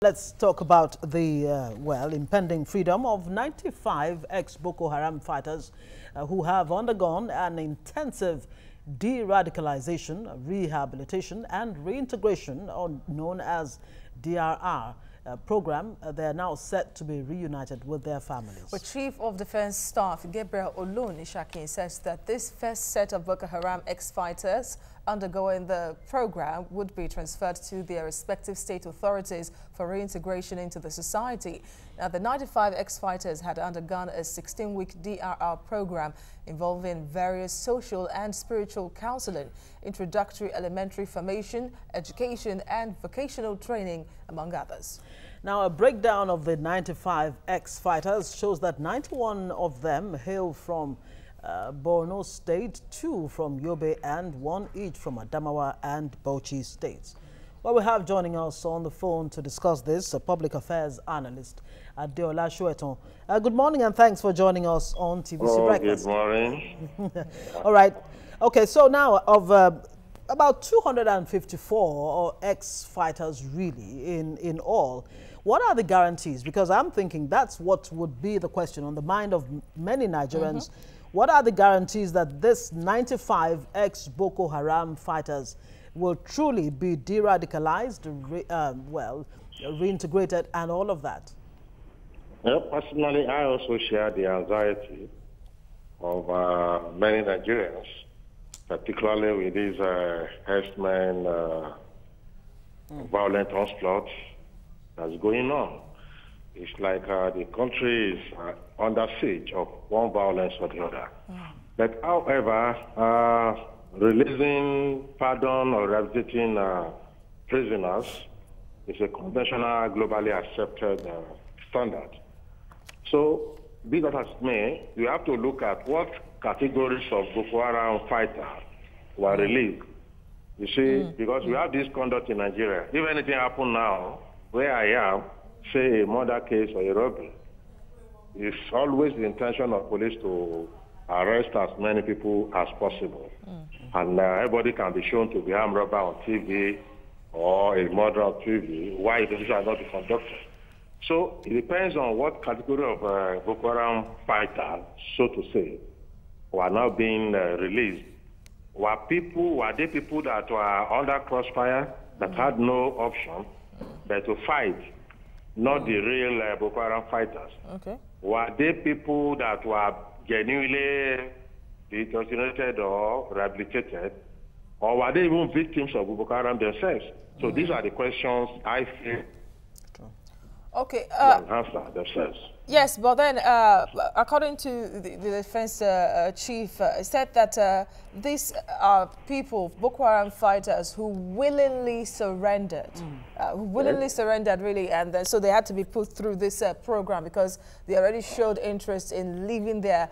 Let's talk about the, impending freedom of 95 ex-Boko Haram fighters who have undergone an intensive de-radicalization, rehabilitation, and reintegration, known as DRR. Program. They are now set to be reunited with their families. Well, Chief of Defense Staff Gabriel Olun-Ishakin says that this first set of Boko Haram ex-fighters undergoing the program would be transferred to their respective state authorities for reintegration into the society. Now, the 95 ex-fighters had undergone a 16-week DRR program involving various social and spiritual counseling, introductory elementary formation, education, and vocational training, among others. Now, a breakdown of the 95 ex-fighters shows that 91 of them hail from Borno State, 2 from Yobe, and 1 each from Adamawa and Bauchi states. Well, we have joining us on the phone to discuss this, a public affairs analyst, Adeola Soeton. Good morning and thanks for joining us on TVC Breakfast. Good morning. All right. Okay, so now of about 254 ex-fighters really in all, what are the guarantees? Because I'm thinking that's what would be the question on the mind of many Nigerians. What are the guarantees that this 95 ex-Boko Haram fighters will truly be de-radicalized, reintegrated, and all of that? Well, personally, I also share the anxiety of many Nigerians, particularly with these herdsmen violent onslaught that's going on. It's like the country is under siege of one violence or the other. But however, releasing pardon or rehabilitating prisoners is a conventional, globally accepted standard. So, be that as may, you have to look at what categories of Boko Haram fighters were released. You see, because we have this conduct in Nigeria. If anything happens now, where I am, say a murder case or a robbery, it's always the intention of police to arrest as many people as possible. And everybody can be shown to be armed robber on TV or a murderer on TV. Why it is not be conducted? So it depends on what category of Boko Haram fighter, so to say, who are now being released. Were they people that were under crossfire, that had no option but to fight, not the real Boko Haram fighters? Okay. Were they people that were genuinely deteriorated or rehabilitated, or were they even victims of Boko Haram themselves? So these are the questions I feel okay. answer themselves. Yes, but then, according to the defense chief, said that these are people, Boko Haram fighters, who willingly surrendered, really, and so they had to be put through this program because they already showed interest in leaving their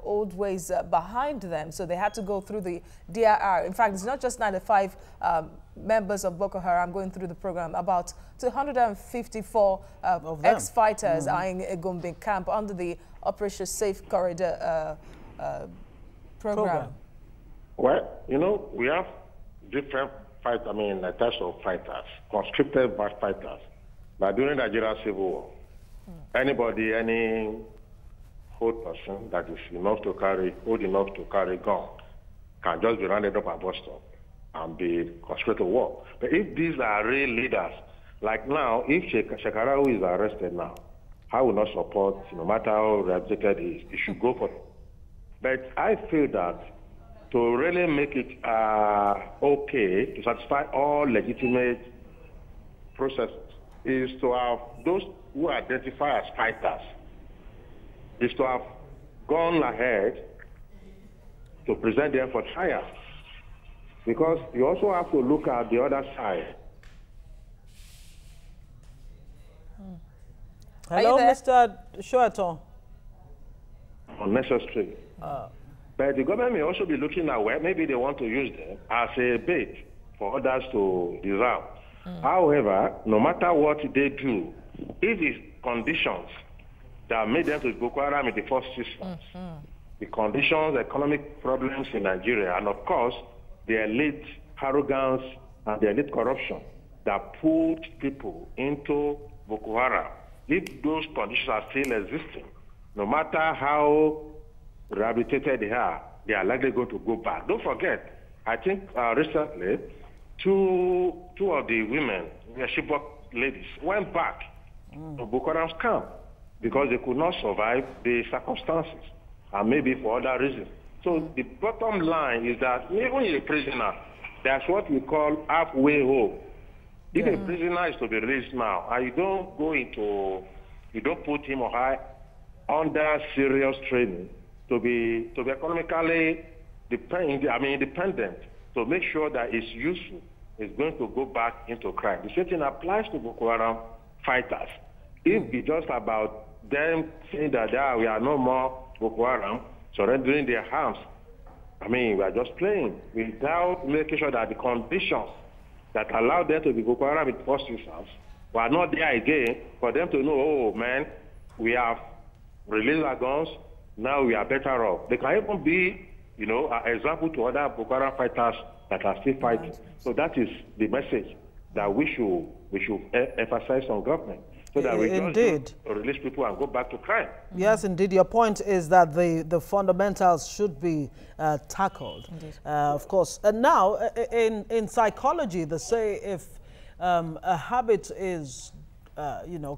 old ways behind them. So they had to go through the DRR. In fact, it's not just 95 members of Boko Haram going through the program. About 254 ex-fighters are in a Gombe camp under the Operation Safe Corridor program. Well, you know, we have different types of fighters, conscripted fighters. But during the Nigerian Civil War, any old person that is old enough to carry gun can just be rounded up at bus stop and be conscripted to war. But if these are real leaders, like now, if Shekarau is arrested now, I will not support, no matter how rehabilitated he is, he should go for it. But I feel that to really make it okay, to satisfy all legitimate processes, is to have those who identify as fighters, is to have gone ahead to present them for trial. Because you also have to look at the other side. Hello, Mr. Soeton. Unnecessary. But the government may also be looking at where maybe they want to use them as a bait for others to disarm. However, no matter what they do, if the conditions that made them to Boko Haram in the first 6 months, the conditions, economic problems in Nigeria, and of course, the elite arrogance and the elite corruption that pulled people into Boko Haram, if those conditions are still existing, no matter how rehabilitated they are likely going to go back. Don't forget, I think recently, two of the women, the Chibok ladies, went back to Boko Haram's camp because they could not survive the circumstances, and maybe for other reasons. So the bottom line is that even a prisoner, that's what we call halfway home. If a prisoner is to be released now, and you don't put him or her under serious training to be economically independent, to make sure that it's useful, is going to go back into crime. The same thing applies to Boko Haram fighters. If it's just about them saying that we are no more Boko Haram, surrendering their arms, we are just playing without making sure that the conditions that allow them to be Boko Haram in the first instance were not there again for them to know, oh man, we have released our guns, now we are better off. They can even be, an example to other Boko Haram fighters that are still fighting. So that is the message that we should emphasize on government, so that we just release people and go back to crime. Yes, indeed. Your point is that the fundamentals should be tackled, of course. And now, in psychology, they say if a habit is,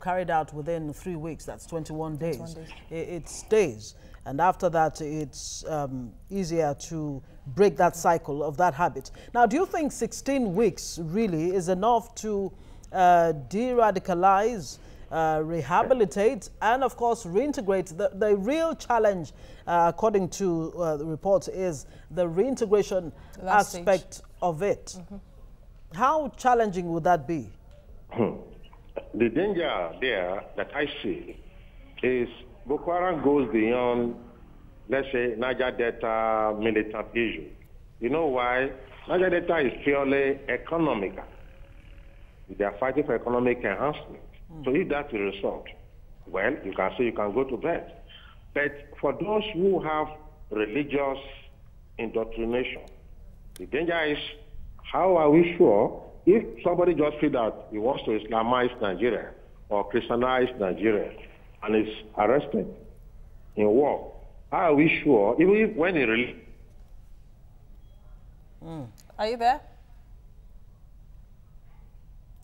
carried out within 3 weeks, that's 21 days, it stays. And after that, it's easier to break that cycle of that habit. Now, do you think 16 weeks really is enough to de-radicalize, rehabilitate, and of course reintegrate? The real challenge, according to the reports, is the reintegration aspect of it. How challenging would that be? The danger there that I see is Boko Haram goes beyond, let's say, Niger Delta militant issue. You know why? Niger Delta is purely economical. They are fighting for economic enhancement. So if that will result, well, you can say you can go to bed. But for those who have religious indoctrination, the danger is, how are we sure if somebody just feels that he wants to Islamize Nigeria or Christianize Nigeria and is arrested in war? How are we sure, even if when he releases? Are you there?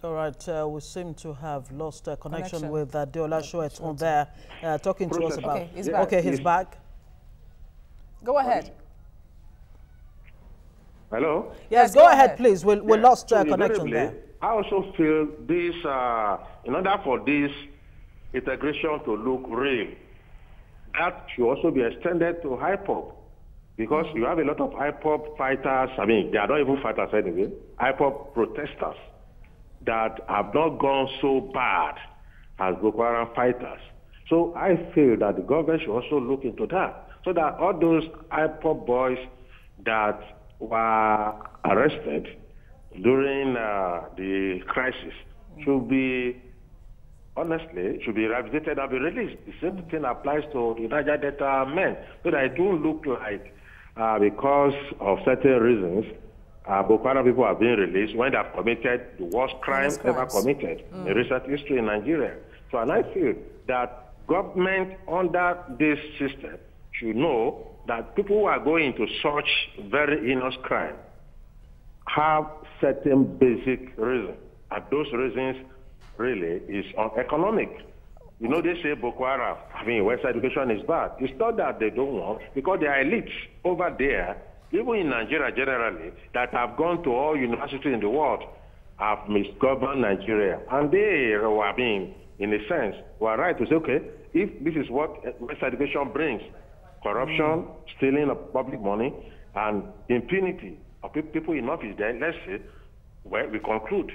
All right, we seem to have lost connection with Deola Shoeton there, talking to us about... Okay, he's back. Okay, he's back. Go ahead. Hello? Yes, go ahead, please. We lost connection there. I also feel this, in order for this integration to look real, that should also be extended to IPOB. Because you have a lot of IPOB fighters, they are not even fighters anyway, IPOB protesters that have not gone so bad as Boko Haram fighters. So I feel that the government should also look into that, so that all those IPOB boys that were arrested during the crisis should be, honestly, should be rehabilitated and be released. The same thing applies to the Niger Delta men, so that it don't look like because of certain reasons, Boko Haram people are being released when they have committed the worst crime ever committed in recent history in Nigeria. So, and I feel that government under this system should know that people who are going into such very heinous crime have certain basic reasons. And those reasons really is economic. You know, they say Boko Haram, Western education is bad. It's not that they don't want, because there are elites over there, even in Nigeria generally, that have gone to all universities in the world, have misgoverned Nigeria. And they were in a sense, were right to say, okay, if this is what Western education brings, corruption, stealing of public money, and impunity of people in office, then let's say, well, we conclude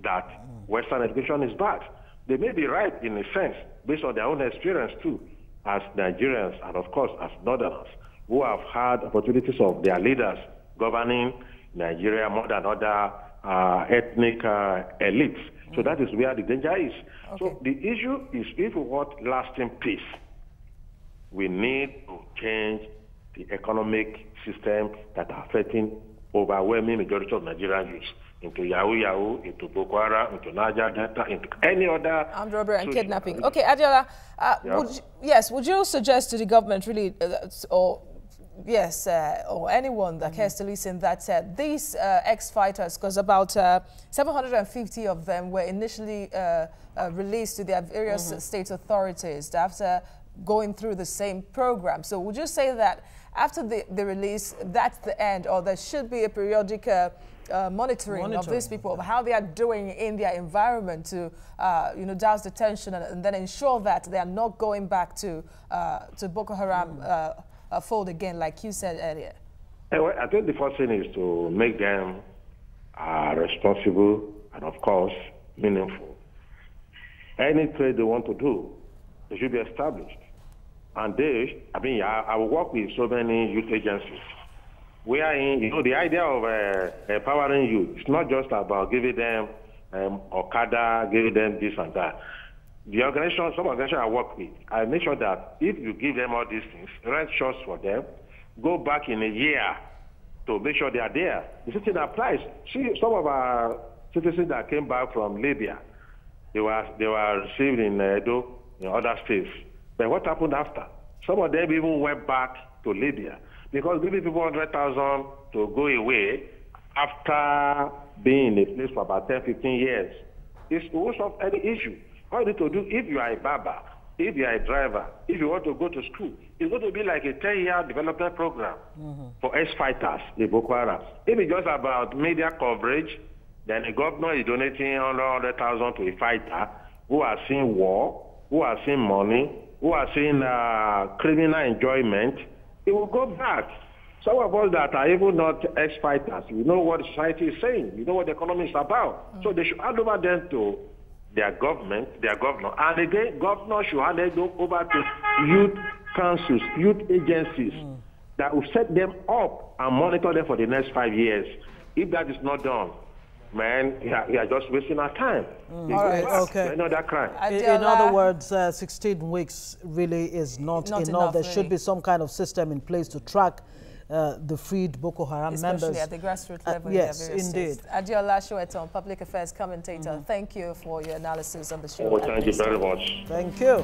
that Western education is bad. They may be right in a sense, based on their own experience too, as Nigerians and of course as Northerners, who have had opportunities of their leaders governing Nigeria more than other ethnic elites. So that is where the danger is. Okay. So the issue is, if we want lasting peace, we need to change the economic system that are affecting overwhelming majority of Nigerian youth. into Yahoo Yahoo, into Boko Haram, into Niger Delta, into any other armed robbery and kidnapping. Okay, Adiola, would you suggest to the government really, or anyone that cares to listen, that these ex-fighters, because about 750 of them were initially released to their various state authorities after going through the same program. So would you say that after the release, that's the end, or there should be a periodic monitoring of these people, of how they are doing in their environment to, douse the tension and then ensure that they are not going back to Boko Haram fold again, like you said earlier? Well, I think the first thing is to make them responsible and, of course, meaningful. Any trade they want to do, they should be established. And I will work with so many youth agencies. We are in, the idea of empowering youth, it's not just about giving them Okada, giving them this and that. The organization, some organizations I work with, I make sure that if you give them all these things, rent shops for them, go back in a year to make sure they are there. The same thing applies. See, some of our citizens that came back from Libya, they were received in Edo, in other states. But what happened after? Some of them even went back to Libya because giving people 100,000 to go away after being in a place for about 10, 15 years is to solve any issue. All you need to do, if you are a barber, if you are a driver, if you want to go to school, it's going to be like a 10-year development program for ex-fighters in Boko Haram. If it's just about media coverage, then the governor is donating 100,000 to a fighter who has seen war, who has seen money, who are seeing criminal enjoyment, it will go back. Some of us that are even not ex-fighters, we know what society is saying, we know what the economy is about. So they should hand over them to their government, their governor. And again, governors should hand it over to youth councils, youth agencies that will set them up and monitor them for the next 5 years. If that is not done, man, you are just wasting our time. All right, okay. Another crime. In other words, 16 weeks really is not enough. There should be some kind of system in place to track the freed Boko Haram members. Especially at the grassroots level. Yes, indeed. Adiola Sowetan, public affairs commentator, thank you for your analysis on the show. Oh, thank you very much. Thank you.